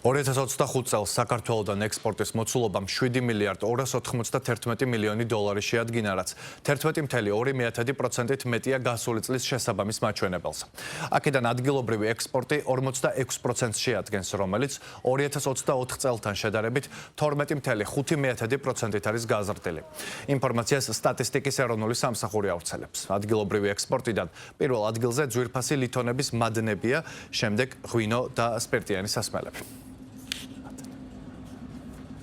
2025 წელს საქართველოდან ექსპორტის მოცულობამ 7 მილიარდ 291 მილიონი დოლარი შეადგინა, რაც 11.2%-ით მეტია გასული წლის შესაბამის მაჩვენებელს. აქედან ადგილობრივი ექსპორტი 46%-ს შეადგენს, რომელიც 2024 წელთან შედარებით 12.5%-ით არის გაზრდილი. ინფორმაციას სტატისტიკის ეროვნული სამსახური ავრცელებს. ადგილობრივი ექსპორტიდან პირველ ადგილზე ძვირფასი ლითონების მადნებია, შემდეგ ღვინო და სპირტიანი სასმელები.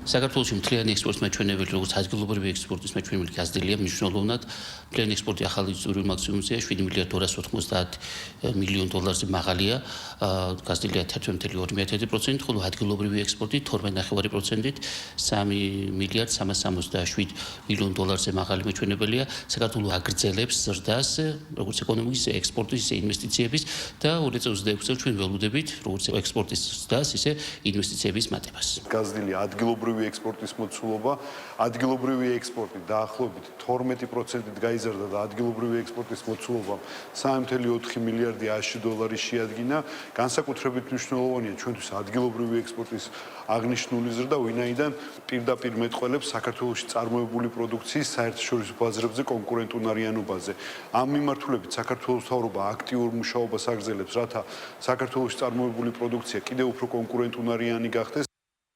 საქართველოში მთლიანი ექსპორტის მაჩვენებელი, როგორც ადგილობრივი ექსპორტის მაჩვენებელი გაზრდილია მნიშვნელოვნად. მთლიანი ექსპორტი ახალი ისტორიული მაქსიმუმზეა 7 მილიარდ 290 მილიონ დოლარზე მაღალია, გაზრდილია 11.2%, ხოლო ადგილობრივი ექსპორტი 12.5%-ით 3 მილიარდ 367 მილიონ დოლარზე მაღალი მაჩვენებელია. საქართველო აგრძელებს ზრდას, როგორც ეკონომიკის, ექსპორტის, ისე ინვესტიციების და 2026 წელს ჩვენ ველოდებით, როგორც ექსპორტის ზრდას, ისე ინვესტიციების მატებას. გაზრდილია ადგილობრივი ექსპორტის მოცულობა, ადგილობრივი ექსპორტი დაახლოებით 12%-ით გაიზარდა და ადგილობრივი ექსპორტის მოცულობა 3.4 მილიარდი აშშ დოლარი შეადგინა. განსაკუთრებით მნიშვნელოვანია ჩვენთვის ადგილობრივი ექსპორტის აღნიშნული ზრდა, ვინაიდან პირდაპირ მეტყველებს საქართველოში წარმოებული პროდუქციის საერთაშორისო ბაზრებზე კონკურენტუნარიანობაზე. ამ მიმართულებით საქართველოს მთავრობა აქტიურ მუშაობას აგრძელებს, რათა საქართველოში წარმოებული პროდუქცია კიდევ უფრო კონკურენტუნარიანი გახდეს.